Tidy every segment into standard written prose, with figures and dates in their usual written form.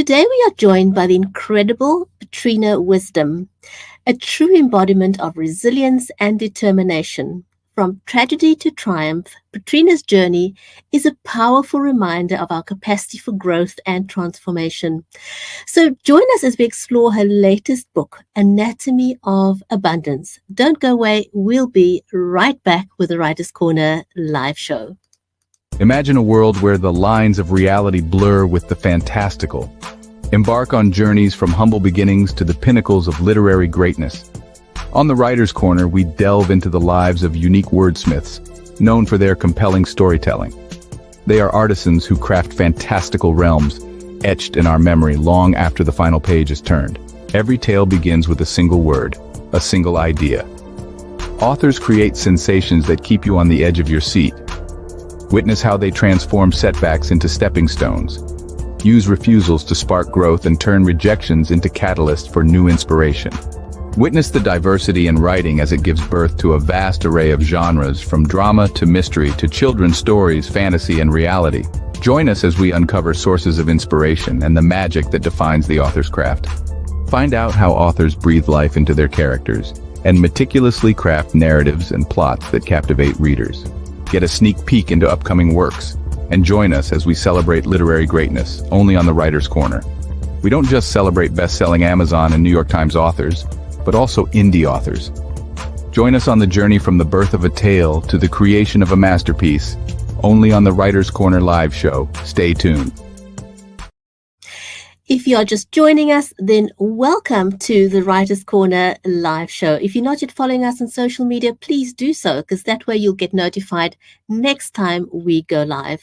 Today we are joined by the incredible Patrina Wisdom, a true embodiment of resilience and determination. From tragedy to triumph, Patrina's journey is a powerful reminder of our capacity for growth and transformation. So join us as we explore her latest book, Anatomy of Abundance. Don't go away. We'll be right back with the Writer's Corner live show. Imagine a world where the lines of reality blur with the fantastical. Embark on journeys from humble beginnings to the pinnacles of literary greatness. On the Writer's Corner, we delve into the lives of unique wordsmiths, known for their compelling storytelling. They are artisans who craft fantastical realms, etched in our memory long after the final page is turned. Every tale begins with a single word, a single idea. Authors create sensations that keep you on the edge of your seat. Witness how they transform setbacks into stepping stones, use refusals to spark growth, and turn rejections into catalysts for new inspiration. Witness the diversity in writing as it gives birth to a vast array of genres, from drama to mystery to children's stories, fantasy, and reality. Join us as we uncover sources of inspiration and the magic that defines the author's craft. Find out how authors breathe life into their characters and meticulously craft narratives and plots that captivate readers. Get a sneak peek into upcoming works and join us as we celebrate literary greatness only on the Writer's Corner. We don't just celebrate best-selling Amazon and New York Times authors, but also indie authors. Join us on the journey from the birth of a tale to the creation of a masterpiece, only on the Writer's Corner live show. Stay tuned. If you are just joining us, then welcome to the Writer's Corner live show. If you're not yet following us on social media, please do so, because that way you'll get notified next time we go live.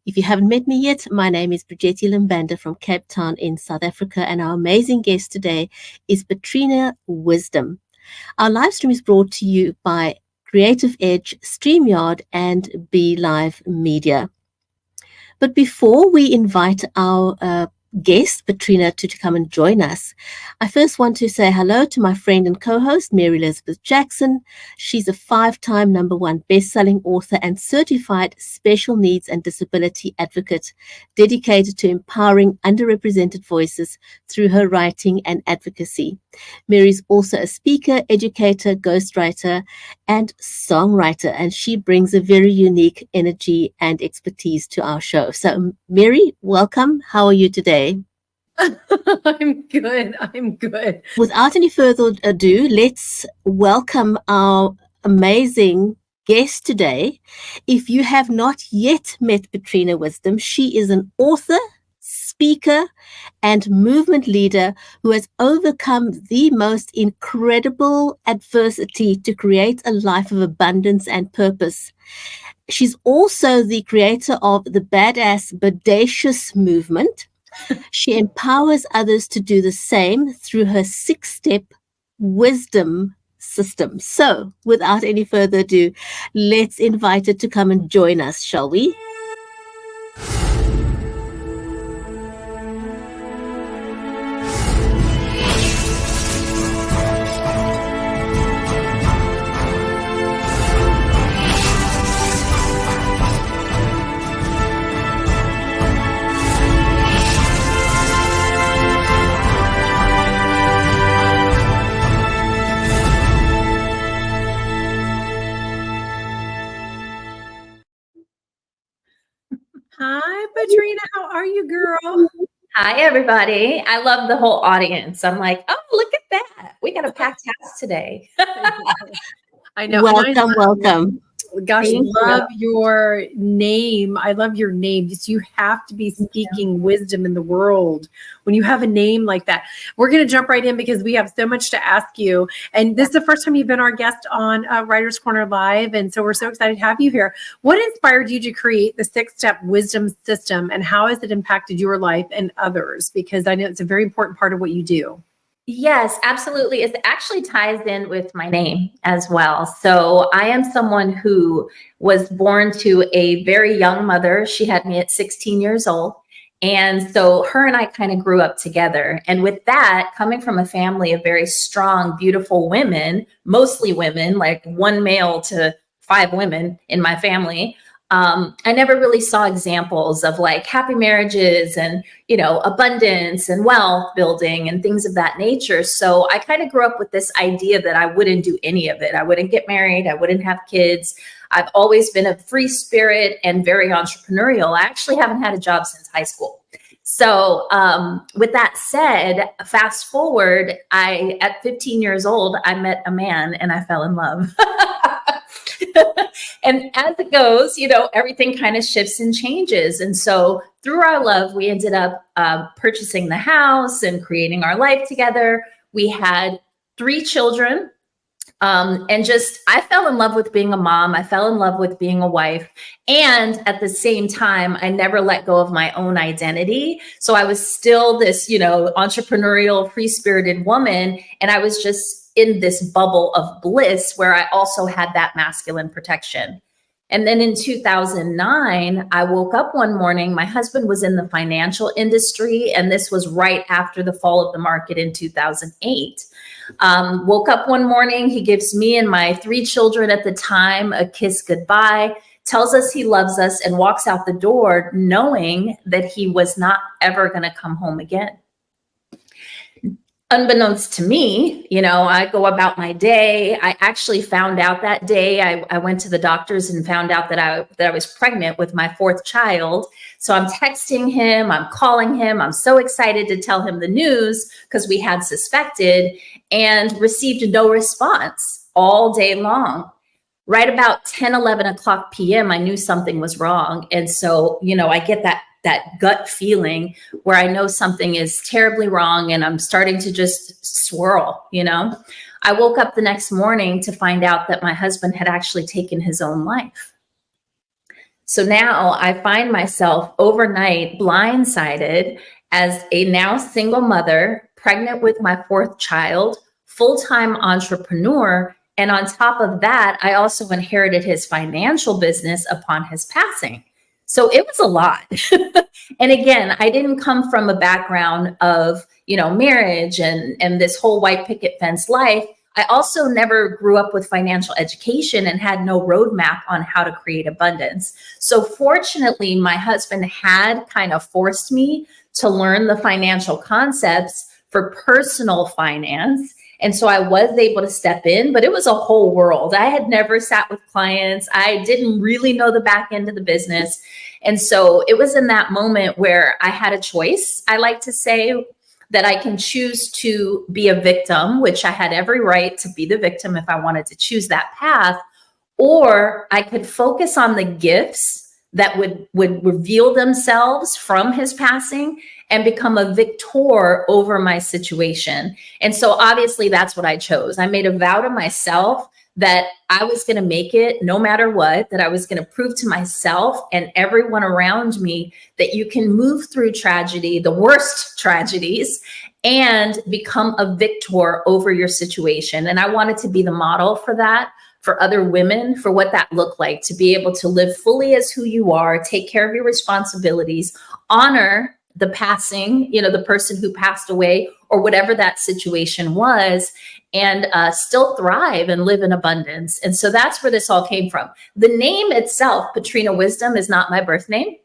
If you haven't met me yet, my name is Bridgetti Banda from Cape Town in South Africa, and our amazing guest today is Patrina Wisdom. Our live stream is brought to you by Creative Edge, StreamYard, and Be Live Media. But before we invite our guest, Patrina, to come and join us, I first want to say hello to my friend and co-host, Mary Elizabeth Jackson. She's a 5-time #1 best-selling author and certified special needs and disability advocate, dedicated to empowering underrepresented voices through her writing and advocacy. Mary's also a speaker, educator, ghostwriter, and songwriter, and she brings a very unique energy and expertise to our show. So, Mary, welcome. How are you today? I'm good. Without any further ado, let's welcome our amazing guest today. If you have not yet met Patrina Wisdom, she is an author, speaker, and movement leader who has overcome the most incredible adversity to create a life of abundance and purpose. She's also the creator of the Badass Bodacious movement. She empowers others to do the same through her 6-step wisdom system. So, without any further ado, let's invite her to come and join us, shall we? Hi, Patrina. How are you, girl? Hi, everybody. I love the whole audience. I'm like, oh, look at that. We got a packed house today. I know. Welcome. Gosh, love your name. I love your name. Just, you have to be speaking wisdom in the world when you have a name like that. We're going to jump right in because we have so much to ask you. And this is the first time you've been our guest on Writer's Corner Live. And so we're so excited to have you here. What inspired you to create the 6-step wisdom system, and how has it impacted your life and others? Because I know it's a very important part of what you do. Yes, absolutely. It actually ties in with my name as well. So I am someone who was born to a very young mother. She had me at 16 years old. And so her and I kind of grew up together. And with that, coming from a family of very strong, beautiful women, mostly women, like 1 male to 5 women in my family, I never really saw examples of like happy marriages and, you know, abundance and wealth building and things of that nature. So I kind of grew up with this idea that I wouldn't do any of it. I wouldn't get married. I wouldn't have kids. I've always been a free spirit and very entrepreneurial. I actually haven't had a job since high school. So with that said, fast forward, at 15 years old, I met a man and I fell in love. And as it goes, you know, everything kind of shifts and changes. And so through our love, we ended up purchasing the house and creating our life together. We had 3 children. And just, I fell in love with being a mom. I fell in love with being a wife. And at the same time, I never let go of my own identity. So I was still this, you know, entrepreneurial, free-spirited woman. And I was just in this bubble of bliss where I also had that masculine protection. And then in 2009, I woke up one morning, my husband was in the financial industry, and this was right after the fall of the market in 2008. Woke up one morning, he gives me and my 3 children at the time a kiss goodbye, tells us he loves us, and walks out the door knowing that he was not ever going to come home again. Unbeknownst to me, you know, I go about my day. I actually found out that day, I went to the doctors and found out that I was pregnant with my 4th child. So I'm texting him, I'm calling him. I'm so excited to tell him the news because we had suspected, and received no response all day long. Right about 10, 11 o'clock p.m., I knew something was wrong. And so, you know, I get that gut feeling where I know something is terribly wrong and I'm starting to just swirl, you know. I woke up the next morning to find out that my husband had actually taken his own life. So now I find myself overnight blindsided as a now single mother, pregnant with my 4th child, full-time entrepreneur. And on top of that, I also inherited his financial business upon his passing. So it was a lot. And again, I didn't come from a background of, you know, marriage and this whole white picket fence life. I also never grew up with financial education and had no roadmap on how to create abundance. So fortunately, my husband had kind of forced me to learn the financial concepts for personal finance. And so I was able to step in, but it was a whole world. I had never sat with clients. I didn't really know the back end of the business. And so it was in that moment where I had a choice. I like to say that I can choose to be a victim, which I had every right to be the victim if I wanted to choose that path, or I could focus on the gifts that would reveal themselves from his passing and become a victor over my situation. And so obviously that's what I chose. I made a vow to myself that I was going to make it no matter what, that I was going to prove to myself and everyone around me that you can move through tragedy, the worst tragedies, and become a victor over your situation. And I wanted to be the model for that, for other women, for what that looked like, to be able to live fully as who you are, take care of your responsibilities, honor the passing, you know, the person who passed away or whatever that situation was, and still thrive and live in abundance. And so that's where this all came from. The name itself, Patrina Wisdom, is not my birth name.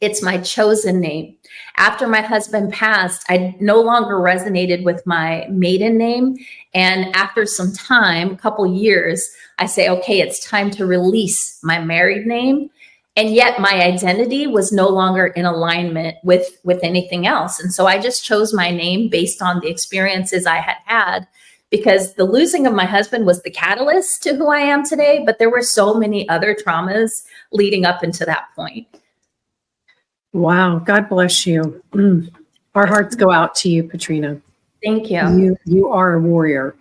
It's my chosen name. After my husband passed, I no longer resonated with my maiden name. And after some time, a couple years, I say, okay, it's time to release my married name. And yet my identity was no longer in alignment with anything else. And so I just chose my name based on the experiences I had had, because the losing of my husband was the catalyst to who I am today. But there were so many other traumas leading up into that point. Wow. God bless you. Our hearts go out to you, Patrina. Thank you. You are a warrior.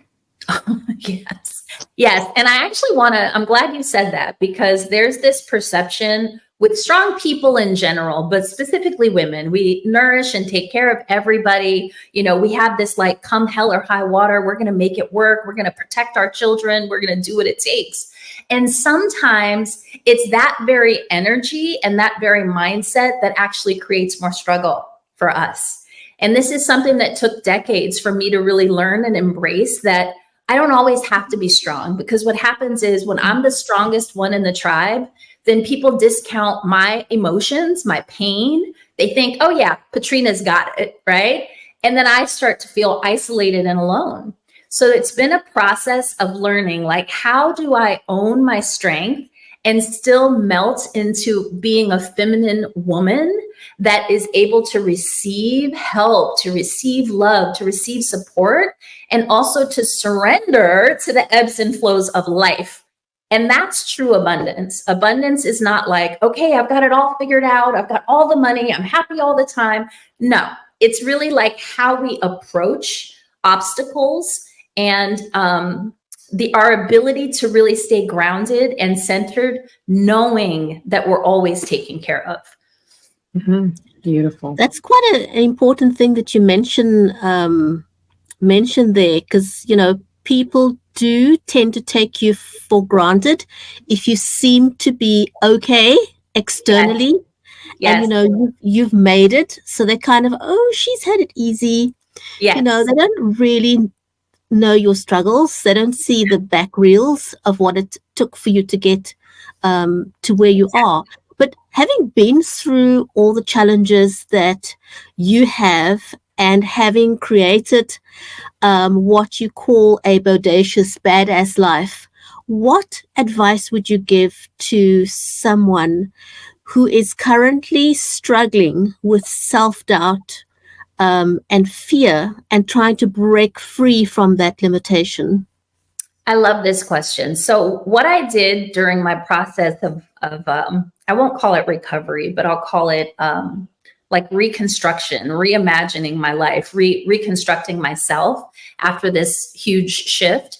Yes. Yes. And I actually I'm glad you said that, because there's this perception with strong people in general, but specifically women, we nourish and take care of everybody. You know, we have this like, come hell or high water, we're going to make it work. We're going to protect our children. We're going to do what it takes. And sometimes it's that very energy and that very mindset that actually creates more struggle for us. And this is something that took decades for me to really learn and embrace, that I don't always have to be strong, because what happens is when I'm the strongest one in the tribe, then people discount my emotions, my pain. They think, oh yeah, Patrina's got it, right? And then I start to feel isolated and alone. So it's been a process of learning, like, how do I own my strength and still melt into being a feminine woman that is able to receive help, to receive love, to receive support, and also to surrender to the ebbs and flows of life. And that's true abundance. Abundance is not like, okay, I've got it all figured out. I've got all the money. I'm happy all the time. No, it's really like how we approach obstacles and our ability to really stay grounded and centered, knowing that we're always taken care of. Mm-hmm. Beautiful. That's quite an important thing that you mentioned there, because, you know, people do tend to take you for granted if you seem to be okay externally. Yes. And, you know, you've made it. So they kind of, oh, she's had it easy. Yes. You know, they don't really know your struggles. They don't see the back reels of what it took for you to get to where you are. But having been through all the challenges that you have and having created what you call a bodacious, badass life, what advice would you give to someone who is currently struggling with self-doubt and fear and trying to break free from that limitation? I love this question. So what I did during my process of I won't call it recovery, but I'll call it like reconstruction, reimagining my life, reconstructing myself after this huge shift,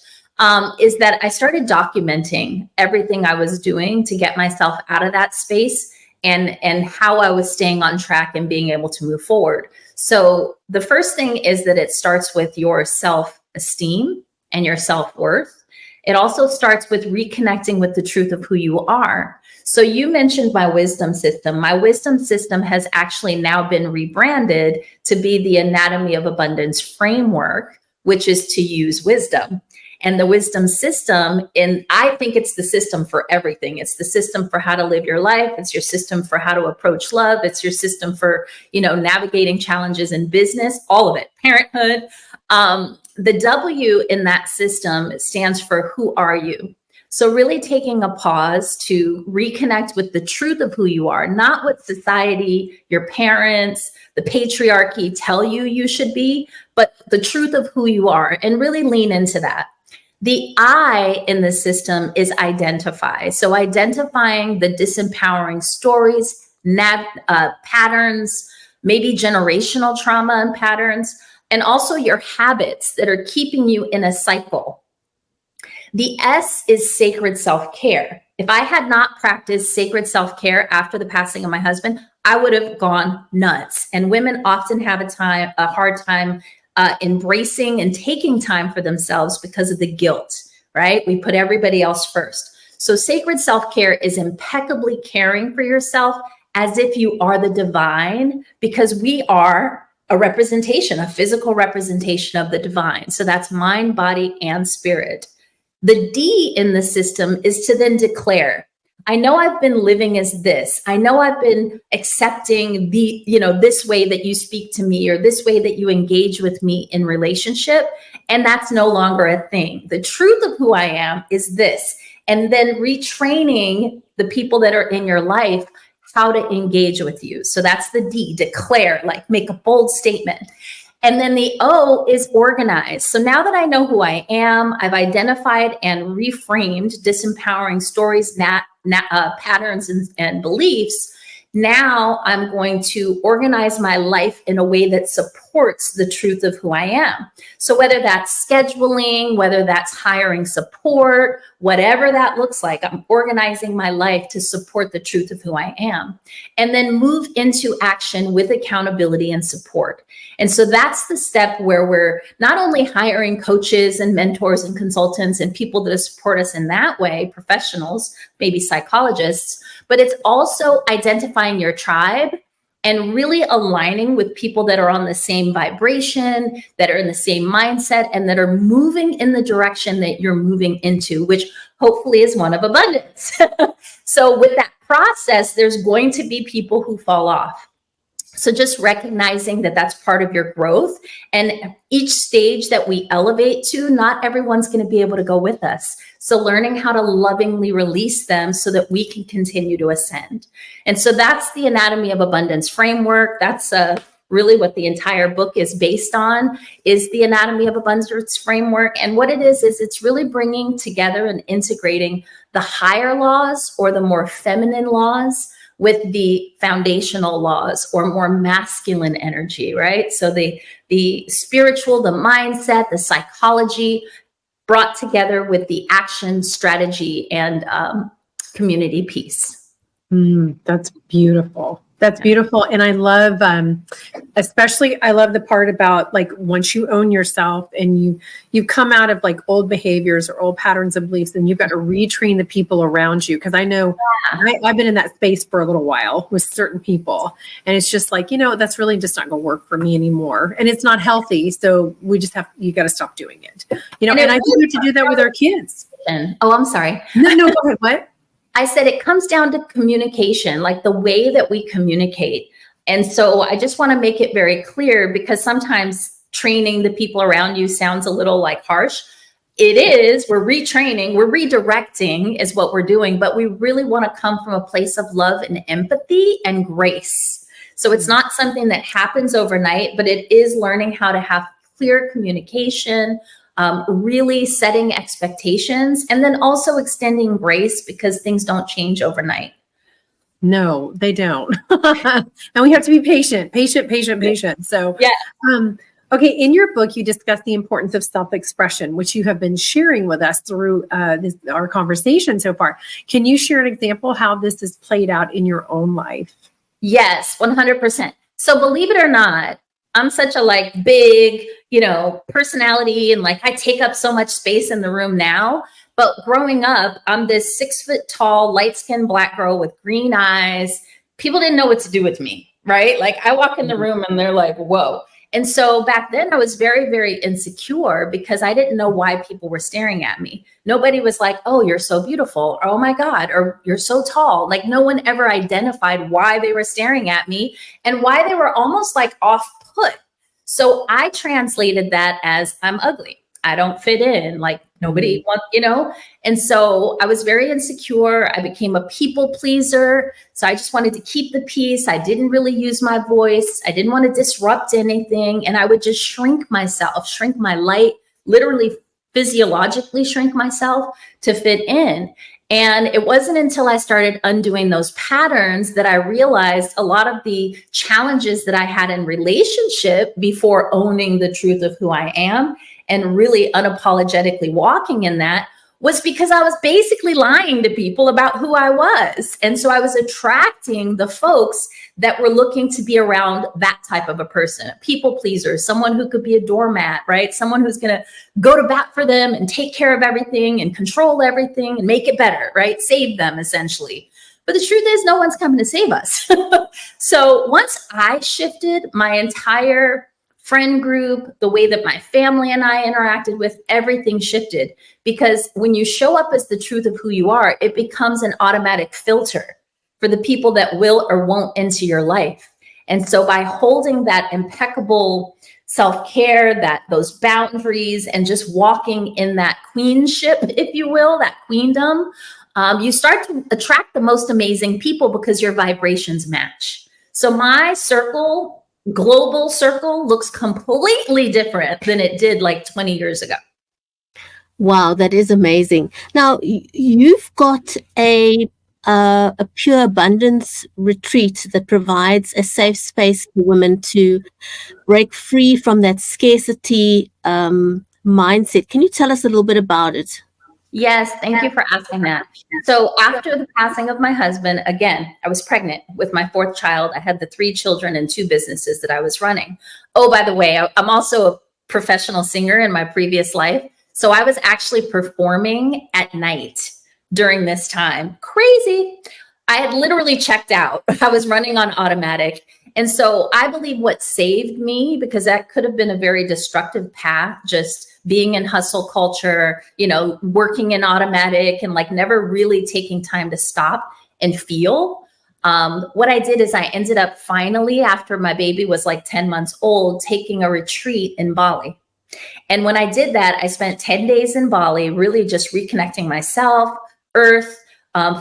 is that I started documenting everything I was doing to get myself out of that space and how I was staying on track and being able to move forward. So the first thing is that it starts with your self-esteem and your self-worth. It also starts with reconnecting with the truth of who you are. So you mentioned my wisdom system. My wisdom system has actually now been rebranded to be the Anatomy of Abundance framework, which is to use wisdom. And the wisdom system, and I think it's the system for everything. It's the system for how to live your life. It's your system for how to approach love. It's your system for, you know, navigating challenges in business, all of it, parenthood. The W in that system stands for who are you? So really taking a pause to reconnect with the truth of who you are, not what society, your parents, the patriarchy tell you you should be, but the truth of who you are, and really lean into that. The I in the system is identify. So identifying the disempowering stories, patterns, maybe generational trauma and patterns, and also your habits that are keeping you in a cycle. The S is sacred self-care. If I had not practiced sacred self-care after the passing of my husband, I would have gone nuts. And women often have a hard time embracing and taking time for themselves because of the guilt, right? We put everybody else first. So sacred self-care is impeccably caring for yourself as if you are the divine, because we are a representation, a physical representation of the divine. So that's mind, body, and spirit. The D in the system is to then declare, I know I've been living as this. I know I've been accepting the, you know, this way that you speak to me or this way that you engage with me in relationship. And that's no longer a thing. The truth of who I am is this. And then retraining the people that are in your life how to engage with you. So that's the D, declare, like make a bold statement. And then the O is organize. So now that I know who I am, I've identified and reframed disempowering stories, patterns, and beliefs. Now I'm going to organize my life in a way that supports the truth of who I am. So whether that's scheduling, whether that's hiring support, whatever that looks like, I'm organizing my life to support the truth of who I am. And then move into action with accountability and support. And so that's the step where we're not only hiring coaches and mentors and consultants and people that support us in that way, professionals, maybe psychologists, but it's also identifying your tribe and really aligning with people that are on the same vibration, that are in the same mindset, and that are moving in the direction that you're moving into, which hopefully is one of abundance. So with that process, there's going to be people who fall off. So just recognizing that that's part of your growth, and each stage that we elevate to, not everyone's going to be able to go with us. So learning how to lovingly release them so that we can continue to ascend. And so that's the Anatomy of Abundance framework. That's really what the entire book is based on, is the Anatomy of Abundance framework. And what it is it's really bringing together and integrating the higher laws, or the more feminine laws, with the foundational laws, or more masculine energy, right? So the spiritual, the mindset, the psychology, brought together with the action, strategy, and community piece. That's beautiful. That's beautiful. And I love, especially, I love the part about, like, once you own yourself and you've come out of like old behaviors or old patterns of beliefs, and you've got to retrain the people around you. Cause I know I've been in that space for a little while with certain people, and it's just like, that's really just not going to work for me anymore. And it's not healthy. So we just you got to stop doing it, and I think we have to do that with our kids. Oh, I'm sorry. No, go ahead. What? I said it comes down to communication, like the way that we communicate. And so I just want to make it very clear, because sometimes training the people around you sounds a little like harsh. It is. We're retraining, we're redirecting is what we're doing, but we really want to come from a place of love and empathy and grace. So it's not something that happens overnight, but it is learning how to have clear communication, really setting expectations, and then also extending grace, because things don't change overnight. No, they don't. And we have to be patient. So, yeah. Okay. In your book, you discuss the importance of self-expression, which you have been sharing with us through our conversation so far. Can you share an example how this is played out in your own life? Yes, 100%. So believe it or not, I'm such a big, personality, and I take up so much space in the room now. But growing up, I'm this 6 foot tall, light-skinned Black girl with green eyes. People didn't know what to do with me, right? I walk in the room and they're like, whoa. And so back then I was very, very insecure, because I didn't know why people were staring at me. Nobody was like, oh, you're so beautiful, or oh my God, or you're so tall. No one ever identified why they were staring at me and why they were almost off put. So I translated that as, I'm ugly. I don't fit in. Nobody wants, And so I was very insecure. I became a people pleaser. So I just wanted to keep the peace. I didn't really use my voice. I didn't want to disrupt anything. And I would just shrink myself, shrink my light, literally physiologically shrink myself to fit in. And it wasn't until I started undoing those patterns that I realized a lot of the challenges that I had in relationship before owning the truth of who I am and really unapologetically walking in that was because I was basically lying to people about who I was. And so I was attracting the folks that were looking to be around that type of a person, a people pleaser, someone who could be a doormat, right? Someone who's going to go to bat for them and take care of everything and control everything and make it better, right? Save them essentially. But the truth is, no one's coming to save us. So once I shifted, my entire friend group, the way that my family and I interacted with, everything shifted. Because when you show up as the truth of who you are, it becomes an automatic filter for the people that will or won't into your life. And so by holding that impeccable self-care, those boundaries, and just walking in that queenship, if you will, that queendom, you start to attract the most amazing people because your vibrations match. So my circle, global circle, looks completely different than it did 20 years ago. Wow, that is amazing. Now, you've got a pure abundance retreat that provides a safe space for women to break free from that scarcity mindset. Can you tell us a little bit about it? Yes, thank you for asking that. So after the passing of my husband, again, I was pregnant with my 4th child. I had the 3 children and 2 businesses that I was running. Oh, by the way, I'm also a professional singer in my previous life. So I was actually performing at night during this time. Crazy. I had literally checked out. I was running on automatic. And so I believe what saved me, because that could have been a very destructive path, just being in hustle culture, working in automatic and like never really taking time to stop and feel. What I did is I ended up finally, after my baby was like 10 months old, taking a retreat in Bali. And when I did that, I spent 10 days in Bali, really just reconnecting myself, earth,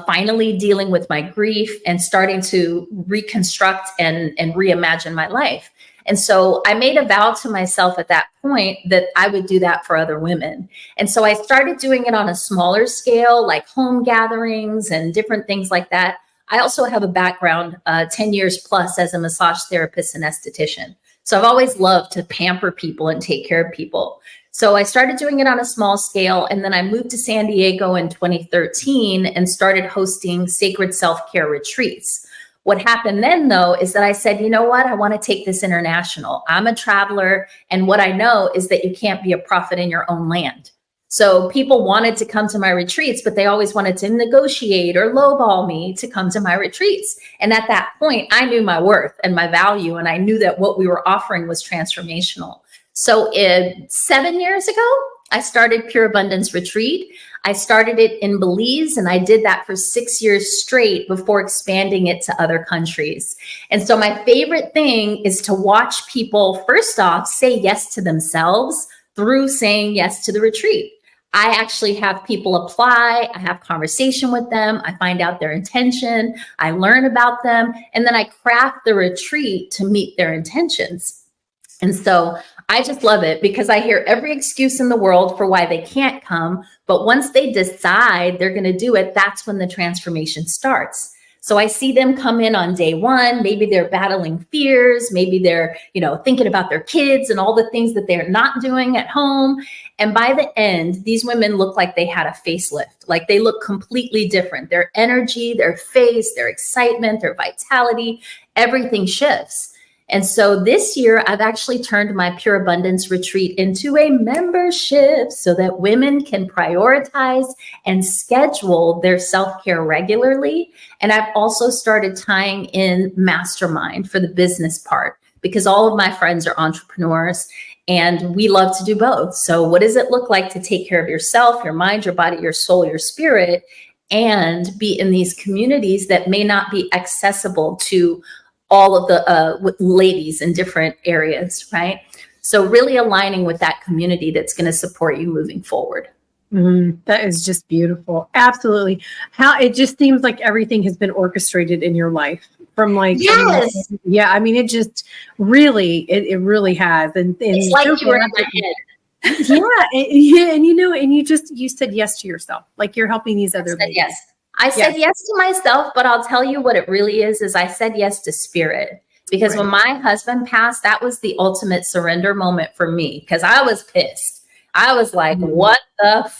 finally dealing with my grief and starting to reconstruct and reimagine my life. And so I made a vow to myself at that point that I would do that for other women. And so I started doing it on a smaller scale, like home gatherings and different things like that. I also have a background, 10 years plus as a massage therapist and esthetician. So I've always loved to pamper people and take care of people. So I started doing it on a small scale. And then I moved to San Diego in 2013 and started hosting sacred self-care retreats. What happened then, though, is that I said, you know what? I want to take this international. I'm a traveler. And what I know is that you can't be a prophet in your own land. So people wanted to come to my retreats, but they always wanted to negotiate or lowball me to come to my retreats. And at that point, I knew my worth and my value. And I knew that what we were offering was transformational. So 7 years ago, I started Pure Abundance Retreat. I started it in Belize, and I did that for 6 years straight before expanding it to other countries. And so my favorite thing is to watch people, first off, say yes to themselves through saying yes to the retreat. I actually have people apply. I have conversation with them. I find out their intention. I learn about them. And then I craft the retreat to meet their intentions. And so I just love it because I hear every excuse in the world for why they can't come. But once they decide they're going to do it, that's when the transformation starts. So I see them come in on day one. Maybe they're battling fears. Maybe they're, thinking about their kids and all the things that they're not doing at home. And by the end, these women look like they had a facelift. Like they look completely different. Their energy, their face, their excitement, their vitality, everything shifts. And so this year, I've actually turned my Pure Abundance Retreat into a membership so that women can prioritize and schedule their self-care regularly. And I've also started tying in mastermind for the business part because all of my friends are entrepreneurs and we love to do both. So what does it look like to take care of yourself, your mind, your body, your soul, your spirit, and be in these communities that may not be accessible to all of the ladies in different areas, right? So really aligning with that community that's going to support you moving forward. That is just beautiful. Absolutely. How it just seems like everything has been orchestrated in your life from like, yes. It just really, it really has. And it's like you were in my head. And you said yes to yourself. Like you're helping these other ladies. Yes. I said yes to myself, but I'll tell you what it really is I said yes to spirit. Because when my husband passed, that was the ultimate surrender moment for me because I was pissed. I was like, what the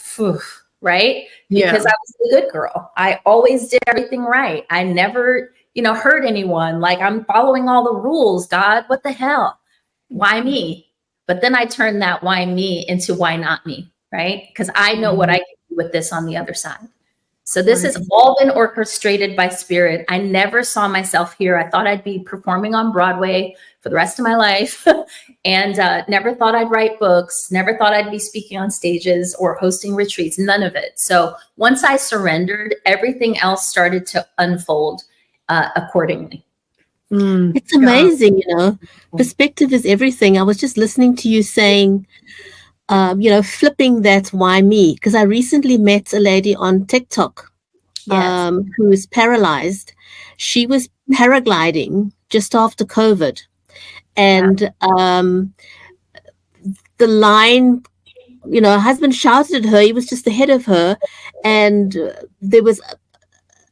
right? Because I was the good girl. I always did everything right. I never, hurt anyone. Like I'm following all the rules, God, what the hell? Why me? But then I turned that why me into why not me, right? Because I know what I can do with this on the other side. So this has all been orchestrated by spirit. I never saw myself here. I thought I'd be performing on Broadway for the rest of my life and never thought I'd write books, never thought I'd be speaking on stages or hosting retreats, none of it. So once I surrendered, everything else started to unfold accordingly. It's amazing, perspective is everything. I was just listening to you saying, flipping that why me, because I recently met a lady on TikTok who is paralyzed. She was paragliding just after COVID. And the line, her husband shouted at her. He was just ahead of her. And there was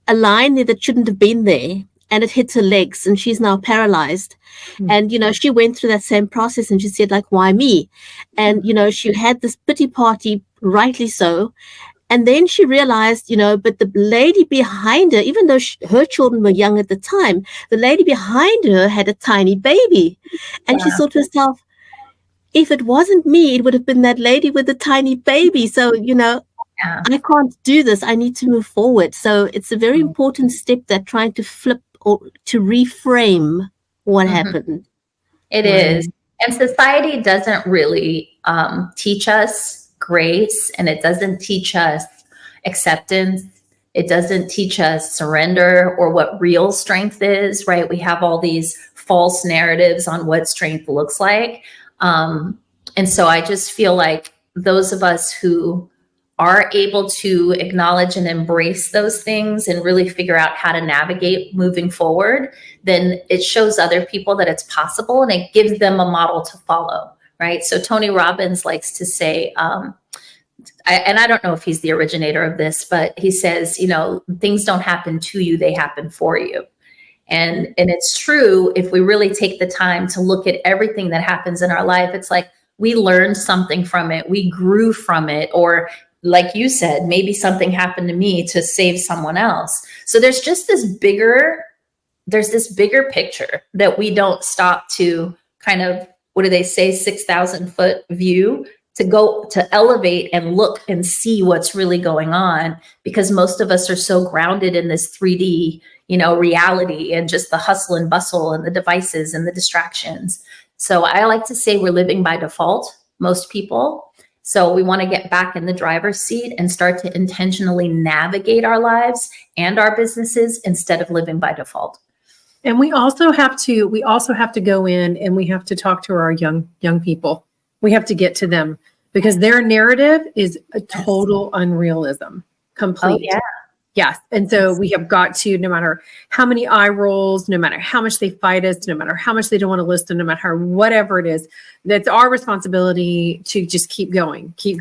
a line there that shouldn't have been there. And it hit her legs and she's now paralyzed. And, she went through that same process and she said, like, why me? And, she had this pity party, rightly so. And then she realized, but the lady behind her, even though her children were young at the time, the lady behind her had a tiny baby. And she thought to herself, if it wasn't me, it would have been that lady with the tiny baby. So, Yeah. I can't do this. I need to move forward. So it's a very important step that trying to flip or to reframe what happened. It is. And society doesn't really teach us grace, and it doesn't teach us acceptance. It doesn't teach us surrender or what real strength is, right? We have all these false narratives on what strength looks like. And so I just feel like those of us who are able to acknowledge and embrace those things and really figure out how to navigate moving forward, then it shows other people that it's possible, and it gives them a model to follow, right? So Tony Robbins likes to say, and I don't know if he's the originator of this, but he says, you know, things don't happen to you, they happen for you. And it's true. If we really take the time to look at everything that happens in our life, it's like we learned something from it, we grew from it, or like you said, maybe something happened to me to save someone else. So there's just this bigger picture that we don't stop to kind of, what do they say, 6,000 foot view, to go to elevate and look and see what's really going on, because most of us are so grounded in this 3D, you know, reality and just the hustle and bustle and the devices and the distractions. So I like to say we're living by default, most people. So we want to get back in the driver's seat and start to intentionally navigate our lives and our businesses instead of living by default. And we also have to go in and we have to talk to our young people. We have to get to them because their narrative is a total unrealism, complete. Oh, yeah. Yes. And so we have got to, no matter how many eye rolls, no matter how much they fight us, no matter how much they don't want to listen, no matter whatever it is, that's our responsibility to just keep going, keep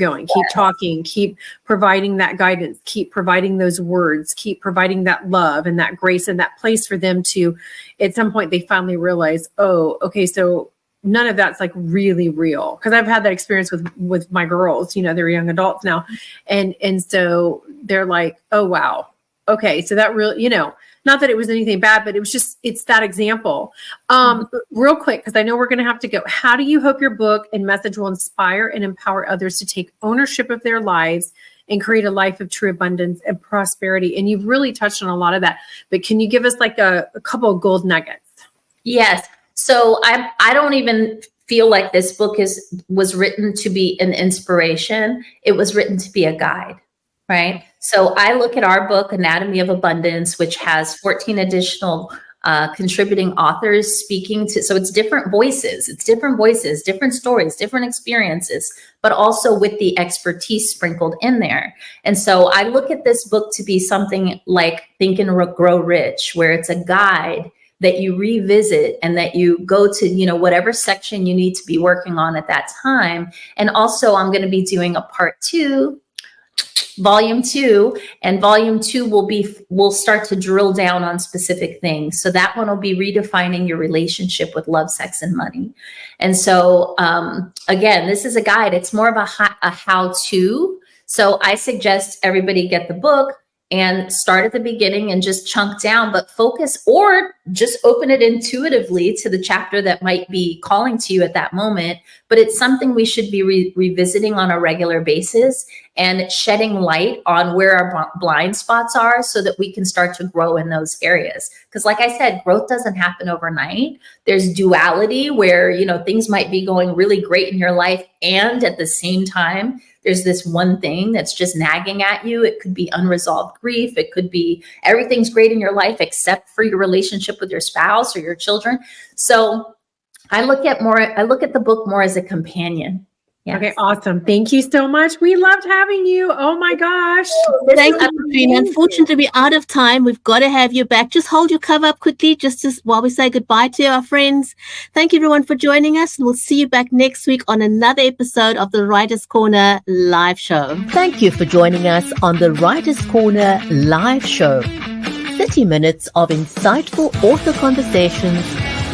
talking, keep providing that guidance, keep providing those words, keep providing that love and that grace and that place for them to, at some point, they finally realize, oh, okay, so none of that's like really real. Because I've had that experience with my girls, you know, they're young adults now. And so they're like, oh, wow. Okay. So that really, you know, not that it was anything bad, but it was just, it's that example. Real quick, because I know we're going to have to go. How do you hope your book and message will inspire and empower others to take ownership of their lives and create a life of true abundance and prosperity? And you've really touched on a lot of that, but can you give us like a couple of gold nuggets? Yes. So I don't even feel like this book was written to be an inspiration. It was written to be a guide, right? So I look at our book, Anatomy of Abundance, which has 14 additional contributing authors speaking to, so it's different voices, different stories, different experiences, but also with the expertise sprinkled in there. And so I look at this book to be something like Think and Grow Rich, where it's a guide that you revisit and that you go to, you know, whatever section you need to be working on at that time. And also I'm going to be doing a part 2, volume 2, and volume 2 will start to drill down on specific things. So that one will be redefining your relationship with love, sex, and money. And so, again, this is a guide. It's more of a how-to. So I suggest everybody get the book and start at the beginning and just chunk down, but focus, or just open it intuitively to the chapter that might be calling to you at that moment. But it's something we should be revisiting on a regular basis and shedding light on where our blind spots are so that we can start to grow in those areas. Because like I said, growth doesn't happen overnight. There's duality where, you know, things might be going really great in your life, and at the same time, there's this one thing that's just nagging at you. It could be unresolved grief. It could be everything's great in your life except for your relationship with your spouse or your children. So I look at the book more as a companion. Yes. Okay, awesome. Thank you so much. We loved having you. Oh my gosh. Thank you, Patrina. Unfortunately, we're out of time. We've got to have you back. Just hold your cover up quickly, while we say goodbye to our friends. Thank you, everyone, for joining us. We'll see you back next week on another episode of the Writer's Corner live show. Thank you for joining us on the Writer's Corner live show. 30 minutes of insightful author conversations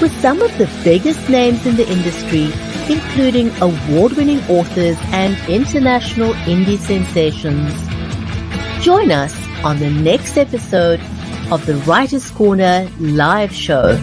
with some of the biggest names in the industry, including award-winning authors and international indie sensations. Join us on the next episode of the Writer's Corner live show.